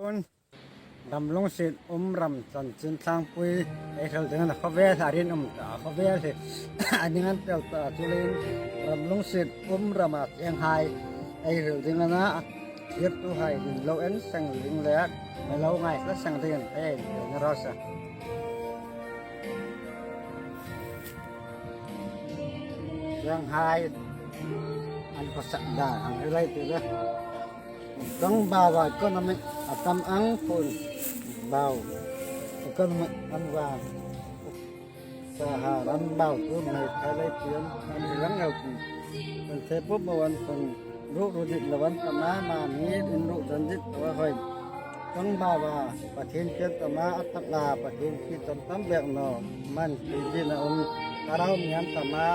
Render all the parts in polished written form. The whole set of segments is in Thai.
คนดำลงสิรำสันสินทางปุยไอ้เท่านั้นเขาเวสารินเขาเวสิ อันนี้งั้นเปล่าจุลินดำลงสิรำมาเชียงไฮ้ไอ้เรื่องนั้นนะเย็บตัวไห้เราเอ็นสั่งลิงเล็กไม่เราไงแล้วสั่งเรียนเอ้ยเดี๋ยวเราจะเชียงไฮ้อันก็สักได้อันอะไรตัวเลยต้องบ่าวก็นำไม่ทำอังคนบ่าวก็นำอันว่าสหรัฐบ่าวตัวไม่ใช่เลยเพียงอันนี้ลังเอาคือเป็นเทปบวันเป็นรู้ดิละวันตมามานี้ดินรู้จันจิตตัวเฮ้ยต้องบ่าวประเทศเกิดตมาอัตลาประเทศที่ตั้มแบบนอมันคือที่นะองค์ตาเราเมียนตมา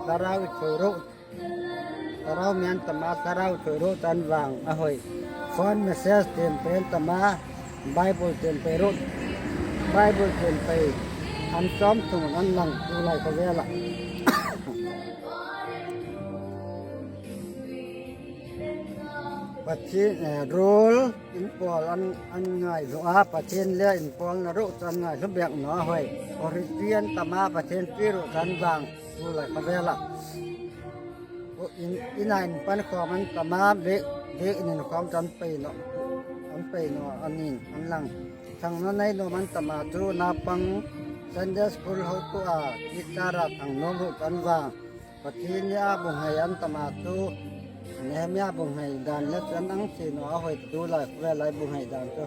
ตาเราเชื่อรู้เราเมียนตมาสาราวถือรู้ตันวางอ่ะเฮ้ยฟอนเมสเซจเต็มเป็นตมาไบเบิลเต็มไปรุ่นไบเบิลเต็มไปอันซ้อมตรงนั้นหลังดูไรก็เวล่ะ ปัจจุบันโรลอินพอลอันง่ายหรือปัจจุบันเลี้ยอินพอลนรุจันง่ายสมแบบหนอเฮ้ยออริเจียนตมาปัจจุบันพิรุตันวางดูไรก็เวล่ะอินายปันขอมันตมาเด็กนี่ความจำเป็นเนาะอันเป็นเนาะอันนี้อันหลังทางนั้นในโนมันตมาจูนาปังสันเดสกุลเขาตัวกิจาระทางโนมุตันว่าปฏิญญาบุหยันตมาจูเนมยาบุหยดานและจันอังสีเนาะหอยดูเลยเวลาบุหยดานจู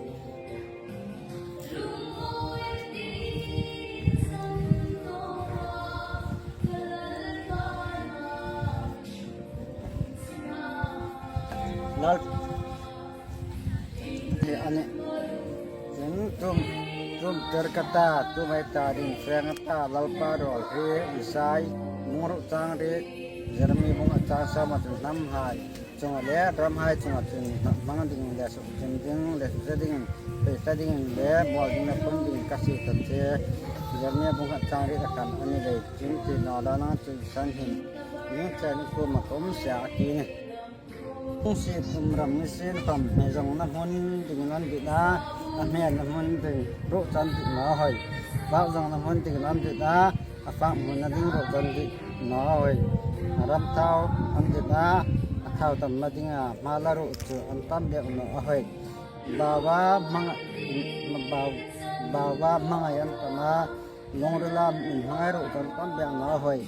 แล้วอันนี้ยังจุ่มterkata tu mai tadi serta lalparol he isai muruk chang de jermi bung acha sama nam hai chung le dram hai chung chung mang ding le so chung ding le seding pe seding le bol ding na pun ding kasi tate jermi bung acha ri kan ani le chung ti no la na chung san hin ni chen ko ma kom sia ki niผู้สิรำมิสิทำในจังนั้นมันถึงนั้นดีนะแม่นั้นมันถึงรู้จันติน้อยบ้านจังนั้นมันถึงนั้นดีนะฟังมันนั้นรู้จันติน้อยรำเท้าอันดีนะเท้าทำมาจริงมาลารู้จุอันตั้มเดียวน้อยบ่าวมังบ่าวมังยันตมาลงเรือลำอินหายรู้จันตั้มเดียวน้อย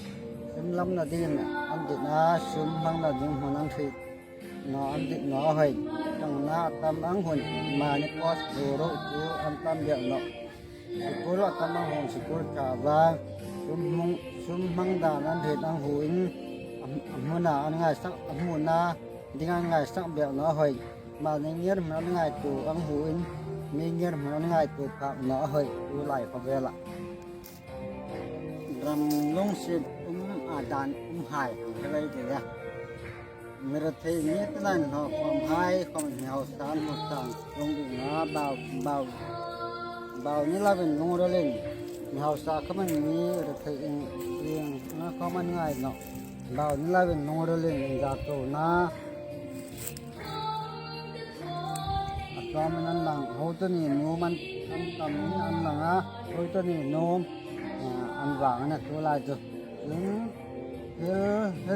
ซึมลำนาดีนอันดีนะซึมมังนาดีมันนั่งที่นออันตินอเฮยจังนาตามอังหุ่นมาในพอสโรจูอันตามเดียวเนาะสกุลตามอังหุ่นสกุลกาบาซุมมังดานันเทตังหุ่นมุนาอันง่ายสักมุนาดิ่งง่ายสักเดียวเนาะเฮยมาในเงี้ยมันง่ายตัวอังหุ่นมีเงี้ยมันง่ายตัวกับเนาะเฮยดูไหลพอเวละรำลงสิอาจารย์หายอะไรเดี๋ยวमेरे थे ये तना हो कम हाई कम हेउ सान हो सान लंग ना बावนี่ละเป็นงูระเล่นเหาซาก็มันมีเรเทเองนะก็มันง่ายเนาะบ้าวนี่ละเป็นงูระเล่นจากโตนะอัตรามันนั่นหลังโหตัวนี้นูมันตำนี้อันหลังอ่ะโหตัวนี้นูอันหวังนะตัวลายจุถึ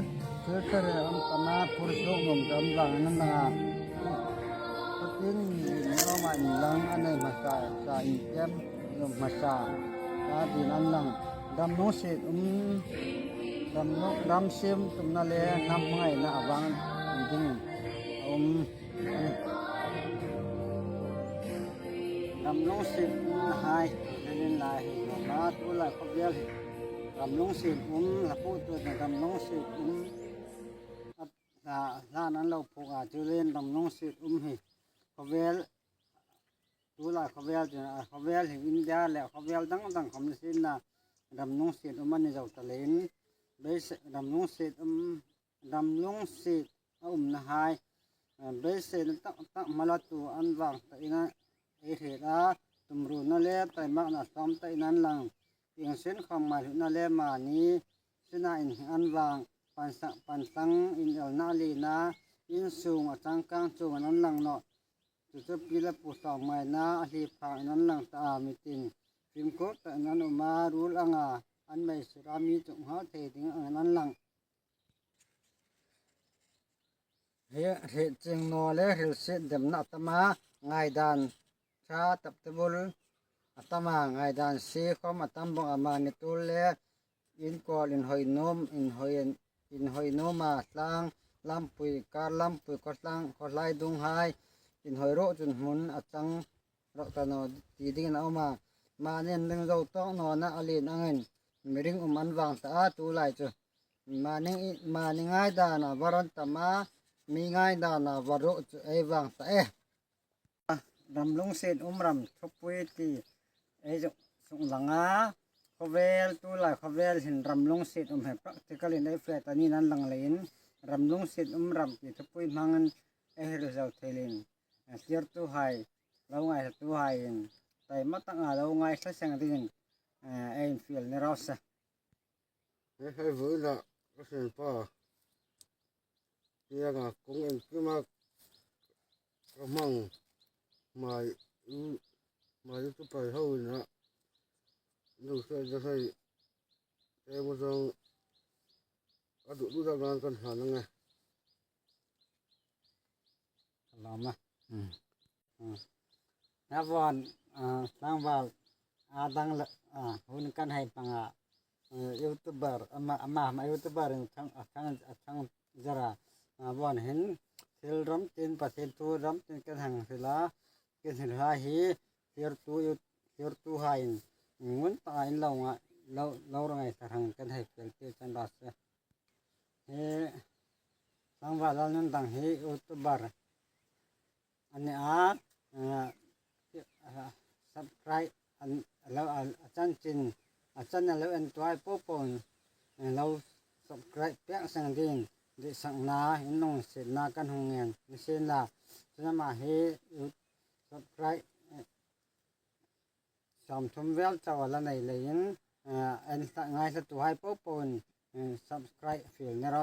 งKekere antama purso ngom lang nana patin roman lang anay masa sa ikem yung masa sa dinanlang dam no se dam sim tumnale nam ngai na awang ding dam no se hai nen lai ma tu la khobial dam no se la pu tu dam no seร้านนั้นเราพกจะเล่นดำน้องสิหิเขาเวลดูหลายเขาเวลจะเขาเวลเห็นอินเดียแล้วเขาเวลตั้งคำสินะดำน้องสิมันในเจ้าตะเลนเบสดำน้องสิดำน้องสินะหายเบสตั้งมาละตัวอันวางแต่นั้นเอเทระตุมรูนั่นแหละแต่มากนะซ้อมแต่นั้นหลังเพียงเส้นความหมายนั่นแหละมานี้เส้นอันวางปันสังอินเอลนาลีนาอินสูงจังกลางจูนั้นหลังเนาะ จะปีละปูสองไม้นะอาลีพานั้นหลังตามีติงฟิมโคตะนั้นอุมารูลงาอันไม่สรามีจงหาเทติงอันนั้นหลังเฮจึงโนเลเฮลเสดมนาตมาง่ายดานชาตับตบุลอัตมาง่ายดานซีคอมอัตมบงอามานิตุเลอินกอลินหอยนมอินหอยนมาสร้างลำปุยการลำปุยก็สร้างก็ไล่ดุงหายอินหอยโรจุนมุนอัจังเราตนอตีดิ้งเอามาเน้นเรื่องเราต้องนอนนะอลีนังเงินไม่ริงมันวางตาตูไหลจ้ะมาเน่งง่ายดานะวรันตมามีง่ายดานะวรุไอวางตารำลงเศษรำทบปุยตีไอจงส่งหลังเขาเวลตัวไหลเขาเวลเห็นรำลงเศษให้ practical ในเฟลตนี้นั้นหลังเลยรำลงเศษรำที่ทบปุยมังไอเรื่องเทลินเสียตัวหายเราไงตัวหายแต่มาตั้งเราไงสักสิ่งที่ไอฟิลในเราซะให้เวลาก็เห็นป่ะยังคงเองคือมามั่งมาอยู่ตัวไปเท่านะดูเสียจะให้แต่มาจังอดุดูทำงานกันหานังไงลองมานับวันสร้างว่าดังหุ่นกันให้ปังยูทูบเบอร์มายูทูบเบอร์ทั้งจระวันเห็นเซลรำจินปัสเซลตัวรำจินกันหังเสลากันเสลาฮีเสียตัวหายเงินตายเราไงสังกันให้เกิดเกิดจันดัสเฮสร้างว่าเรานั้นต่างเฮยูทูบเบอร์อันนี้subscribe แล้วอาจารย์จินอาจารย์แล้วอันตัวปุ๊บเรา subscribe เปียกสังดินดิสังนาเห็นน้องเสนากันหงเงินไม่เช่นละฉะนั้นมาให้ subscribe สอมชมเวลเจ้าละในเลยอันง่ายสุดตัวให้ปุ๊บsubscribe ฟิลในเรา